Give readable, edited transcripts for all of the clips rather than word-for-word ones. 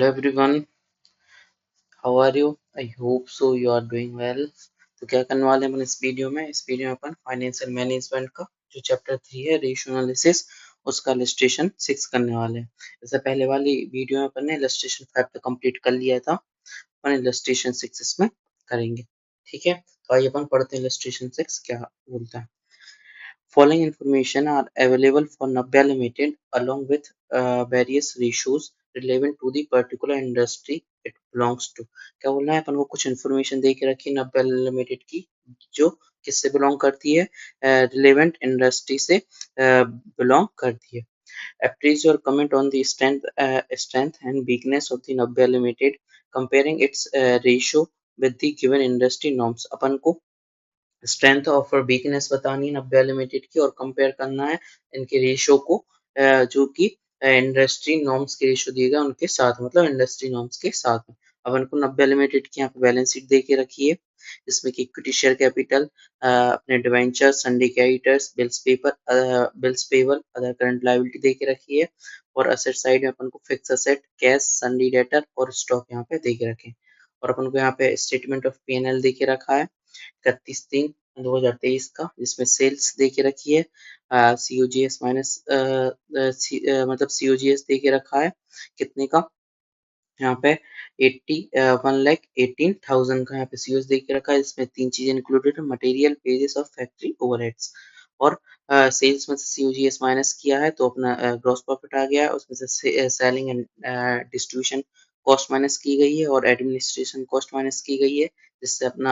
Hello everyone, how are you? I hope so you are doing well. तो क्या करने वाले हैं अपन इस वीडियो में अपन फाइनेंशियल मैनेजमेंट का जो चैप्टर 3 है रेशियो एनालिसिस उसका इलस्ट्रेशन 6 करने वाले हैं। जैसे पहले वाली वीडियो में अपन ने इलस्ट्रेशन 5 तो कंप्लीट कर लिया था, अपन इलस्ट्रेशन 6 इसमें करेंगे। ठीक है, तो आइए अपन पढ़ते हैं इलस्ट्रेशन 6 क्या बोलता है। Following information are available for Nabya Limited along with various ratios relevant to the particular industry it belongs to। क्या बोलना है अपन को कुछ इन्फॉर्मेशन दे के रखी नब्या लिमिटेड की जो किससे बिलोंग करती है, रिलेवेंट इंडस्ट्री से बिलोंग करती है। Appraise your comment on the strength and weakness of the Nabya Limited comparing its ratio with the given industry norms। अपन को स्ट्रेंथ और वीकनेस बतानी है नब्या लिमिटेड की और कंपेयर करना है इनके रेशियो को जो कि इंडस्ट्री नॉर्म्स के रेशियो दिए गए उनके साथ, मतलब इंडस्ट्री नॉर्म्स के साथ में। अब इनको नब्या लिमिटेड की यहाँ पे बैलेंस शीट दे के रखी है जिसमें कि इक्विटी शेयर कैपिटल, अपने debenture, syndicators, bills payable, other current liability दे के रखी है। और असेट साइड में अपन को fix asset, cash, sundry debtor और स्टॉक यहाँ पे दे के रखे। और अपन को यहाँ पे स्टेटमेंट ऑफ P&L दे के रखा है 31/3/2023 का, जिसमें सेल्स दे के रखी है COGS माइनस मतलब COGS दे के रखा है कितने का यहाँ पे 1,18,000 का यहाँ पे COGS दे के रखा है, जिसमें 3 चीजें इंक्लूडेड है, मटेरियल, वेजेस और फैक्ट्री ओवरहेड्स। और सेल्स में से COGS माइनस किया है तो अपना ग्रॉस प्रॉफिट आ गया है, उसमें से selling and distribution cost minus की गई है और एडमिनिस्ट्रेशन कॉस्ट माइनस की गई है, जिससे अपना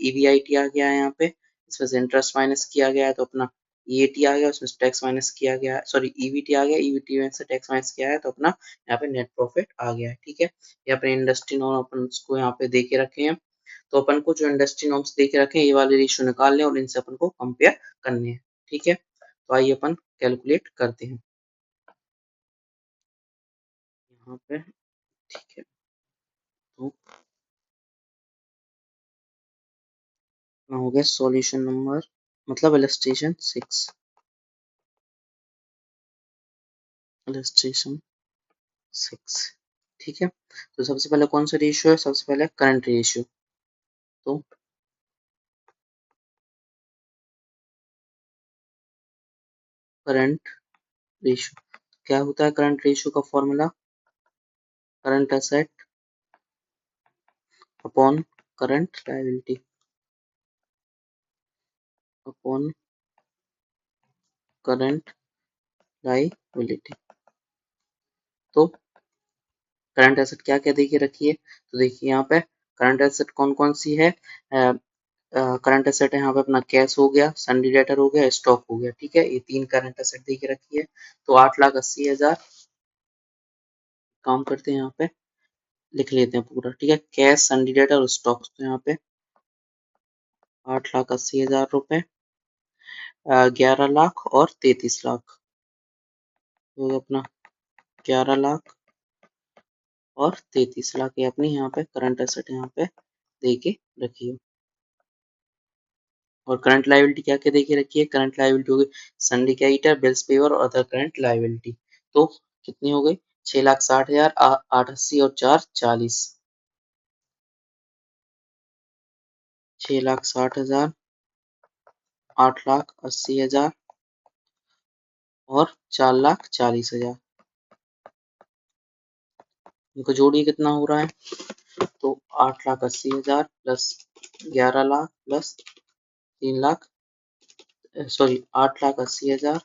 EBIT आ गया है यहाँ पे। इसमें से इंटरेस्ट माइनस किया गया है तो अपना EAT आ गया, उसमें टैक्स माइनस किया गया, सॉरी EBT आ गया, EBT में से टैक्स माइनस किया है तो अपना यहाँ पे नेट प्रॉफिट आ गया है। ठीक है, यहाँ पे इंडस्ट्री नॉर्म अपन उसको यहाँ पे दे के रखे हैं, तो अपन को जो इंडस्ट्री नॉर्म्स दे के रखे हैं ये वाले रेशियो निकालने और इनसे अपन को कंपेयर करने हैं। ठीक है, तो आइए अपन कैलकुलेट करते हैं यहाँ पे। ठीक है, तो हो गया सॉल्यूशन नंबर, मतलब इलस्ट्रेशन 6। इलस्ट्रेशन 6, ठीक है। तो सबसे पहले कौन सा रेशियो है, सबसे पहले करंट रेशियो। तो करंट रेशियो क्या होता है, करंट रेशियो का formula current asset upon current liability upon current liability. तो करंट एसेट क्या क्या देखिए रखिए, तो देखिए यहाँ पे करंट एसेट कौन कौन सी है। करंट एसेट है यहाँ पे अपना कैश हो गया, सन्डी डेटर हो गया, स्टॉक हो गया। ठीक है, ये 3 करंट एसेट देखिए रखिए। तो 8,80,000 काम करते हैं यहाँ पे, लिख लेते हैं पूरा। ठीक है, कैश, सन्डी डेटर और स्टॉक, तो यहाँ पे 8,80,000 रुपए, 11 लाख और 33 लाख, तो अपना 11 लाख और 33 लाख ये अपनी यहाँ पे करंट एसेट यहाँ पे दे के रखिए। और करंट लायबिलिटी क्या क्या देखिए रखिए, करंट लायबिलिटी हो गई सिंडिकेटर, बिल्स पेवर और अदर करंट लायबिलिटी। तो कितनी हो गई 6,60,000, 880 और 440, 6,60,000, 8,80,000 और 4,40,000। इनको जोड़िए कितना हो रहा है, तो 8,80,000 plus 11 lakh plus 3 lakh, sorry 8,80,000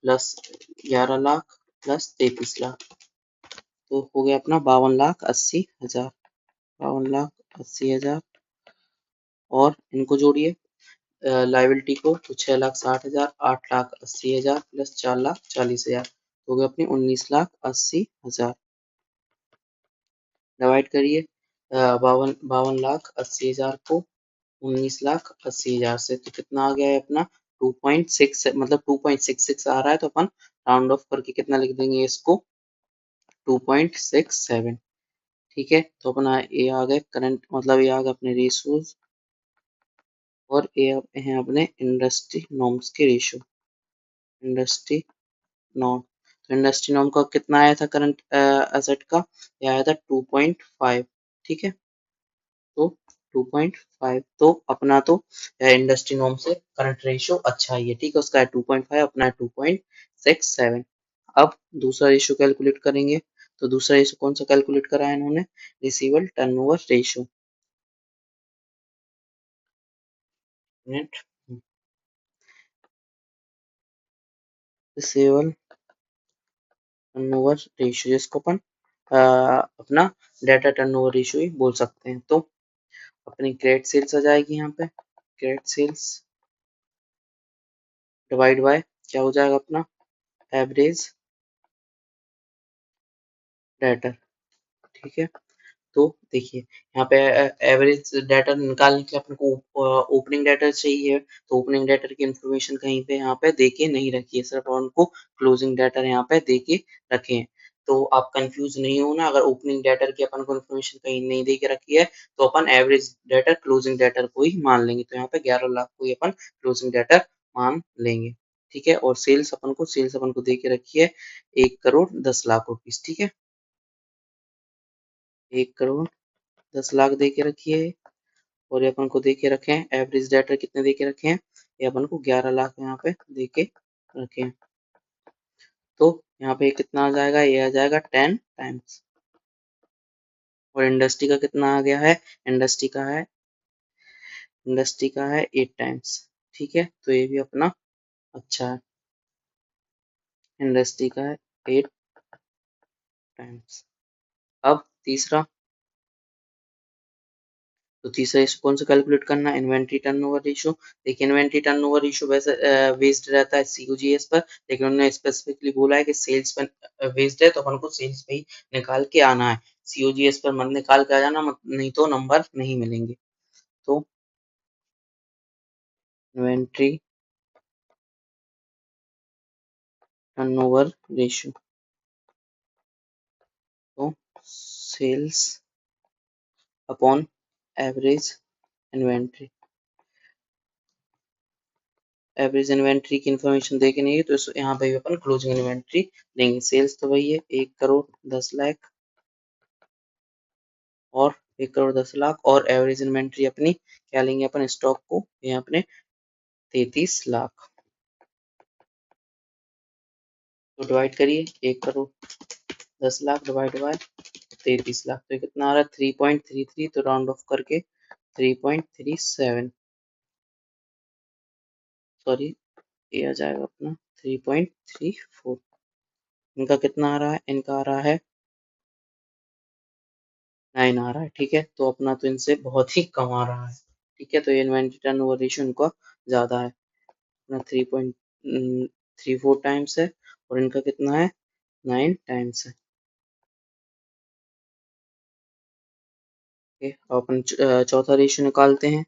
plus 11 lakh plus 33 lakh, तो हो गया अपना 52,80,000, 52,80,000। और इनको जोड़िए लाइबिलिटी को, तो 6,60,000, 8,80,000 प्लस 4,40,000, तो हो गया अपनी 19,80,000। डिवाइड करिए 52,80,000 को 19,80,000 से, तो कितना आ गया है अपना 2.6, मतलब 2.66 आ रहा है, तो अपन राउंड ऑफ करके कितना लिख देंगे इसको 2.67। ठीक है, तो अपना ये आ गए करंट, मतलब ये आ गए अपने रेशियोज और ये हैं अपने इंडस्ट्री नॉर्म्स के रेशियो, इंडस्ट्री नॉर्म। तो इंडस्ट्री नॉर्म का कितना आया था करंट एसेट का, ये आया था 2.5। ठीक है, तो 2.5, तो अपना तो इंडस्ट्री नॉर्म से करंट रेशियो अच्छा ही है। ठीक है, उसका है 2.5, अपना है 2.67। अब दूसरा रेशियो कैलकुलेट करेंगे, तो दूसरा रेशियो कौन सा कैलकुलेट करा है इन्होंने, receivable turnover ratio. Net receivable turnover ratio, जिसको अपन अपना डेटा टर्नओवर रेशियो ही बोल सकते हैं। तो अपनी क्रेडिट सेल्स आ जाएगी यहाँ पे, क्रेडिट सेल्स डिवाइड बाय क्या हो जाएगा अपना एवरेज डेटर। ठीक है, तो देखिए यहाँ पे एवरेज डाटा निकालने के लिए अपन को ओपनिंग डाटा चाहिए, तो ओपनिंग डाटा की इंफॉर्मेशन कहीं पे यहाँ पे देके नहीं रखी है, सिर्फ उनको क्लोजिंग डाटा यहाँ पे देके रखे हैं। तो आप कंफ्यूज नहीं होना, अगर ओपनिंग डाटा की अपन को इन्फॉर्मेशन कहीं नहीं दे के रखी है तो अपन एवरेज डाटा क्लोजिंग डाटा को ही मान लेंगे, तो यहाँ पे 11 लाख को ही अपन क्लोजिंग डाटा मान लेंगे। ठीक है, और सेल्स अपन को दे के रखी है 1 करोड़ 10 लाख रुपीज। ठीक है, 1 करोड़ 10 लाख दे के रखी है, और ये अपन को दे के रखे हैं एवरेज डेटर कितने दे के रखे हैं, ये अपन को 11 लाख यहाँ पे दे के रखे हैं। तो यहाँ पे कितना आ जाएगा, ये आ जाएगा 10 टाइम्स, और इंडस्ट्री का कितना आ गया है, इंडस्ट्री का है 8 टाइम्स। ठीक है, तो ये भी अपना अच्छा है, इंडस्ट्री का है 8 टाइम्स। अब तीसरा, तो तीसरा इसको कौन सा कैलकुलेट करना है, इन्वेंट्री टर्नओवर रेशियो। देखिए इन्वेंट्री टर्नओवर रेशियो वैसे बेस्ड रहता है सीओजीएस पर, लेकिन उन्होंने स्पेसिफिकली बोला है कि सेल्स पर बेस्ड है, तो अपन को सेल्स पे ही निकाल के आना है, सीओजीएस पर मत निकाल के आ जाना, नहीं तो नंबर नहीं मिलेंगे। तो इन्वेंट्री टर्नओवर रेशियो, तो sales upon average inventory, average inventory की इन्फॉर्मेशन देके नहीं है, तो यहाँ पे भी अपन क्लोजिंग इन्वेंट्री लेंगे। सेल्स तो वही है 1 करोड़ 10 लाख, और 1 करोड़ 10 लाख, और एवरेज इन्वेंट्री अपनी क्या लेंगे अपन स्टॉक को, ये अपने 33 लाख। तो डिवाइड करिए 1 करोड़ 10 लाख डिवाइड बाय 33 लाख, तो ये कितना आ रहा है 3.33, तो राउंड ऑफ करके 3.37, सॉरी ये आ जाएगा अपना 3.34। इनका कितना आ रहा है, इनका आ रहा है 9 आ रहा है। ठीक है, तो अपना तो इनसे बहुत ही कम आ रहा है। ठीक है, तो ये इन्वेंट्री टर्नओवर रेशियो इनका ज्यादा है, अपना 3.34 टाइम्स है, और इनका कितना है 9 टाइम्स है। ओके, अब अपन चौथा रेशियो निकालते हैं।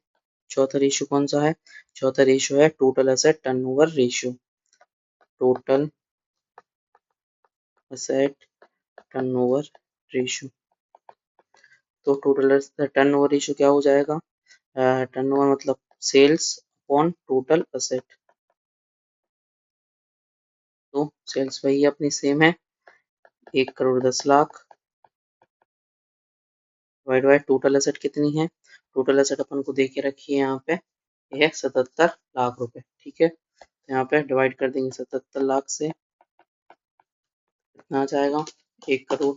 चौथा रेशियो कौन सा है, चौथा रेशियो है total asset turnover ratio, total asset turnover ratio. तो टोटल टर्नओवर रेशियो क्या हो जाएगा, टर्नओवर मतलब सेल्स अपॉन टोटल एसेट, तो सेल्स वही अपनी सेम है 1 crore 10 lakh divide by total asset कितनी है, टोटल एसेट अपन को दे के रखी है यहाँ पे, ये है 77 लाख रुपए। ठीक है, तो यहाँ पे डिवाइड कर देंगे 77 लाख से, कितना आ जाएगा 1 करोड़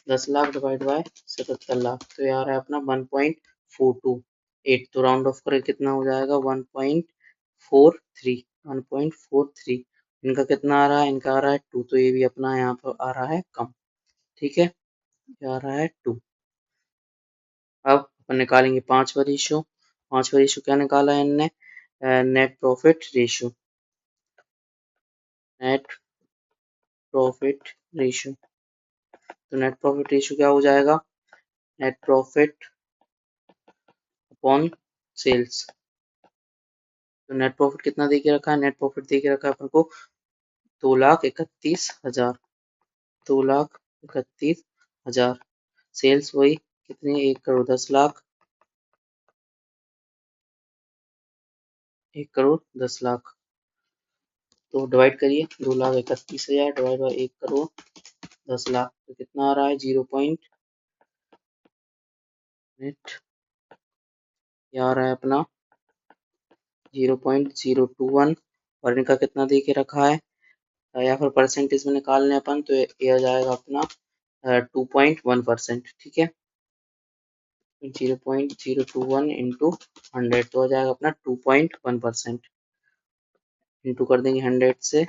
10 लाख डिवाइड बाय 77 लाख, तो ये आ रहा है अपना 1.428, तो राउंड ऑफ करके कितना हो जाएगा 1.43, 1.43। इनका कितना आ रहा है, इनका आ रहा है 2, तो ये भी अपना यहाँ पर आ रहा है कम। ठीक है, ये आ रहा है 2। अब अपन निकालेंगे पांचवा रेशियो। पांचवा रेशियो क्या निकाला है इनने, net profit ratio, net profit ratio. तो नेट प्रॉफिट रेशियो क्या हो जाएगा, नेट प्रॉफिट अपॉन सेल्स। तो नेट प्रॉफिट कितना दे के रखा है, नेट प्रॉफिट दे के रखा है अपन को 2,31,000, 2,31,000। सेल्स वही कितनी 1 करोड़ 10 लाख, 1 करोड़ 10 लाख। तो डिवाइड करिए, 2,31,000 डिवाइड बाई 1 करोड़ 10 लाख, तो कितना आ रहा है 0. ये आ रहा है अपना 0.021, और इनका कितना दे के रखा है, या फिर परसेंटेज में निकालने अपन तो ये आ जाएगा अपना 2.1%। ठीक है, 0.021 इंटू 100 तो आ जाएगा अपना 2.1%, इंटू कर देंगे 100 से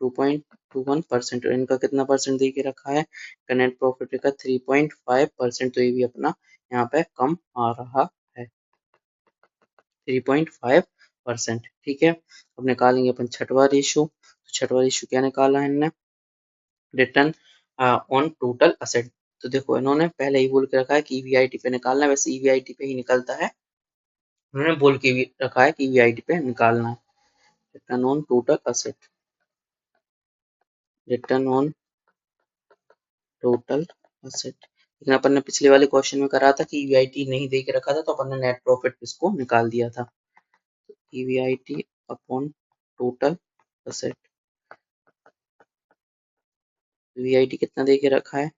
2.21%, और इनका कितना परसेंट दे के रखा है, नेट प्रॉफिट का 3.5%, तो ये भी अपना यहाँ पे कम आ रहा है 3.5%। ठीक है, अब निकालेंगे अपन छठवां रेशो। तो छठवां रेशो क्या निकाला है इन्होंने, रिटर्न ऑन टोटल असेट। तो देखो इन्होंने पहले ही बोल के रखा है कि ईवीआईटी पे निकालना है, वैसे ईवीआईटी पे ही निकलता है, उन्होंने बोल के भी रखा है कि ईवीआईटी पे निकालना है। Return on total asset, return on total asset, लेकिन अपन ने पिछले वाले क्वेश्चन में करा था कि ईवीआईटी नहीं दे के रखा था, तो अपन ने नेट प्रॉफिट इसको निकाल दिया था। EBIT upon total asset, EBIT कितना दे के रखा है,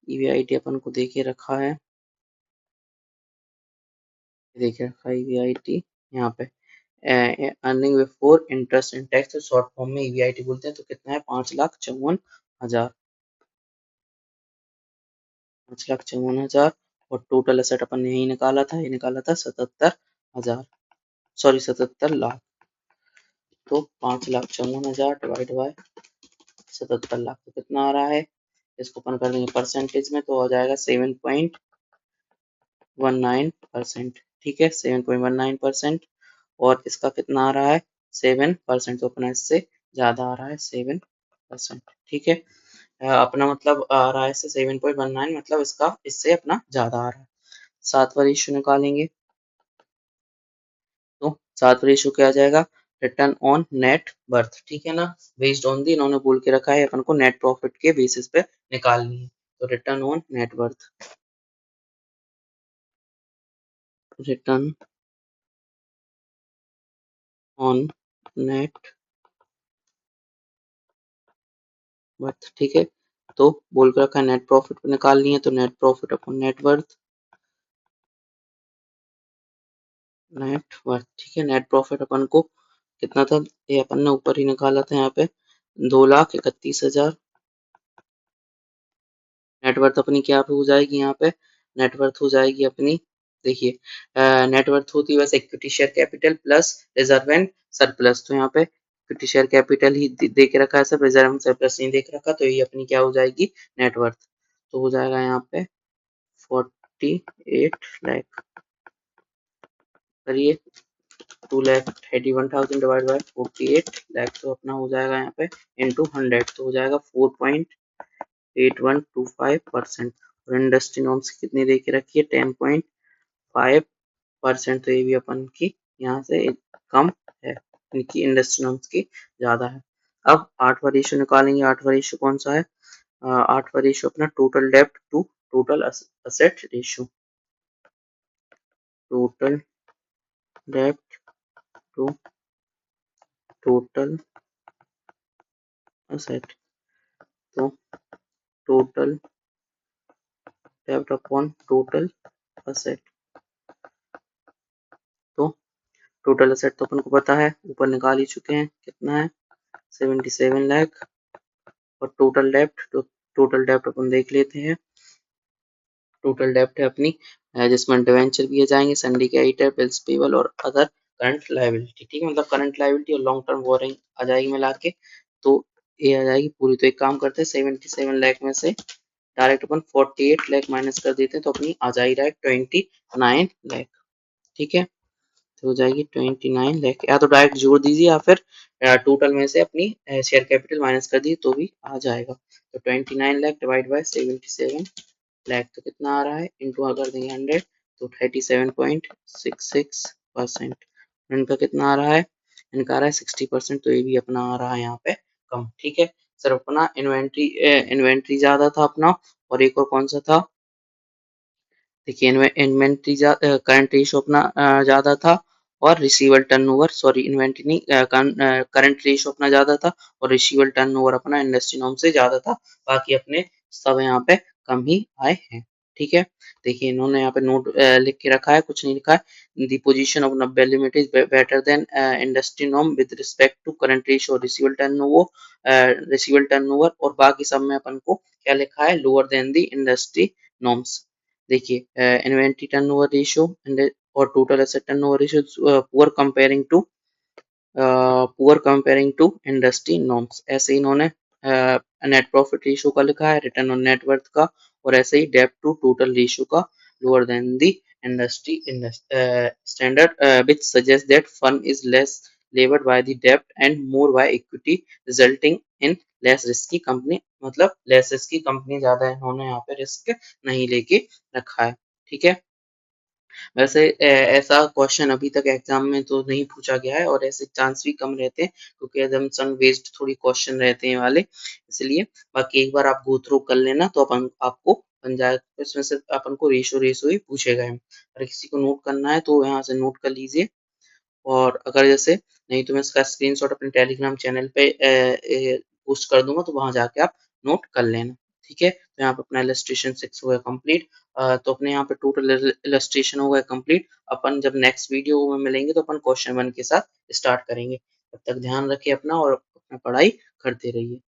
ईवीआईटी अपन को दे के रखा है, देखिए रखा है ईवीआईटी यहाँ पे earning before interest and tax, तो शॉर्ट फॉर्म में ईवीआईटी बोलते हैं। तो कितना है 5,54,000, 5,54,000, और टोटल असेट अपन ने यही निकाला था, ये निकाला था 77,000, सॉरी 77 लाख। तो 5,54,000 डिवाइड बाय 77 लाख, तो कितना आ रहा है, इसको अपन कर देंगे परसेंटेज में, तो आ जाएगा 7.19%। ठीक है, 7.19%, और इसका कितना आ रहा है 7%, तो अपना इससे ज्यादा आ रहा है 7%। ठीक है, अपना मतलब आ रहा है इससे 7.19, मतलब इसका इससे अपना ज्यादा आ रहा है। सातवां रेशियो निकालेंगे, तो सातवां रेशियो क्या आ जाएगा, रिटर्न ऑन नेट वर्थ। ठीक है ना, बेस्ड ऑन दी, इन्होंने बोल के रखा है अपन को नेट प्रॉफिट के बेसिस पे निकालनी है, तो return on net worth, return on net worth. ठीक है, तो बोल के रखा है नेट प्रॉफिट पे निकालनी है, तो net profit upon net worth, net worth. ठीक है, नेट प्रॉफिट अपन को कितना था, ये अपन ने ऊपर ही निकाला था यहाँ पे 2,31,000, नेटवर्थ अपनी क्या हो जाएगी यहाँ पे, नेटवर्थ हो जाएगी अपनी, देखिए नेटवर्थ होती है वैसे equity share capital plus reserve and surplus, तो यहाँ पे इक्विटी शेयर कैपिटल ही दे के रखा है, सब रिजर्व एंड सरप्लस नहीं देख रखा, तो ये अपनी क्या हो जाएगी नेटवर्थ, तो हो जाएगा यहाँ पे 48 लाख, करिए 2,81,000 डिवाइड बाय 48 लाख, तो अपना हो जाएगा यहाँ पे इंटू 100, तो हो जाएगा 4.8125%, और इंडस्ट्री नॉर्म्स कितनी दे के रखी है 10.5%, तो ये भी अपन की यहाँ से कम है, इनकी इंडस्ट्री नॉर्म्स की ज्यादा है। अब आठवां रेशियो निकालेंगे, आठवां रेशियो कौन सा है, आठवां रेशियो अपना टोटल डेब्ट to total asset ratio, total डेब्ट टू टोटल असेट, तो टोटल डेब्ट अपॉन टोटल असेट, तो टोटल असेट तो अपन को पता है, ऊपर निकाल ही चुके हैं, कितना है 77 लाख, और टोटल डेब्ट, तो टोटल डेब्ट अपन देख लेते हैं, टोटल डेब्ट है अपनी, जिसमें डिवेंचर भी आ जाएंगे, सन्डी क्रेडिटर, बिल्स पेबल और अदर करंट लायबिलिटी। ठीक है, मतलब करंट लायबिलिटी और लॉन्ग टर्म बोरिंग आ जाएगी मिला के, तो ये आ जाएगी पूरी। तो एक काम करते हैं 77 लाख में से डायरेक्ट अपन 48 लाख माइनस कर देते हैं, तो अपनी आ जाएगी डायरेक्ट 29 लाख। ठीक है, तो हो जाएगी 29 लाख, या तो डायरेक्ट जोड़ दीजिए, या फिर टोटल में से अपनी शेयर कैपिटल माइनस कर दीजिए तो भी आ जाएगा। तो 29 लाख डिवाइड बाय 77 लाख, तो कितना आ रहा है, इंटू कर देंगे 100, तो 37.66%, इनका कितना आ रहा है, इनका आ रहा है 60%, तो ये भी अपना आ रहा है यहाँ पे कम। ठीक है, सर अपना इन्वेंट्री ज्यादा था अपना, और एक और कौन सा था, देखिए इन्वेंट्री करंट रेशियो अपना ज्यादा था, और रिसीवेबल टर्नओवर सॉरी इन्वेंटरी नहीं करंट रेशियो अपना ज़्यादा था और रिसीवेबल टर्नओवर अपना इंडस्ट्री नॉर्म से ज़्यादा था। बाकी अपने सब यहाँ पे कम ही आए हैं। ठीक है, देखिए इन्होंने यहाँ पे नोट लिख के रखा है, कुछ नहीं लिखा है। द पोजीशन ऑफ नब्बे limit is better than industry norm with respect to current ratio receivable turnover और बाकी सब में अपन को क्या लिखा है, lower than the industry norms. देखिए इन्वेंटरी टर्नओवर रेशियो और total asset turnover ratio poor comparing to industry norms. ऐसे ही इन्होंने नेट प्रॉफिट रेशियो का लिखा है, रिटर्न ऑन नेटवर्थ का, और ऐसे ही डेब्ट टू टोटल रेशियो का lower than the industry standard which suggests that fund is less levered by the debt and more by equity resulting in less risky company। मतलब less risky company ज्यादा इन्होंने यहाँ पे रिस्क नहीं लेके रखा है। ठीक है, वैसे ऐसा क्वेश्चन अभी तक एग्जाम में तो नहीं पूछा गया है और ऐसे चांस भी कम रहते हैं क्योंकि एजम्पशन बेस्ड थोड़ी क्वेश्चन रहते हैं वाले, इसलिए बाकी एक बार आप गो थ्रू कर लेना तो अपन आपको बन जाए। इसमें से अपन को रेशो रेशो ही पूछेगा। अगर किसी को नोट करना है तो यहाँ से नोट कर लीजिए, और अगर जैसे नहीं तो मैं इसका स्क्रीनशॉट अपने टेलीग्राम चैनल पे पोस्ट कर दूंगा तो वहां जाके आप नोट कर लेना। ठीक है, तो यहाँ पे अपना इलस्ट्रेशन 6 हो गया कंप्लीट। तो अपने यहाँ पे टोटल इलस्ट्रेशन हो गया कंप्लीट। अपन जब नेक्स्ट वीडियो में मिलेंगे तो अपन क्वेश्चन 1 के साथ स्टार्ट करेंगे। तब तक ध्यान रखिए अपना और अपना पढ़ाई करते रहिए।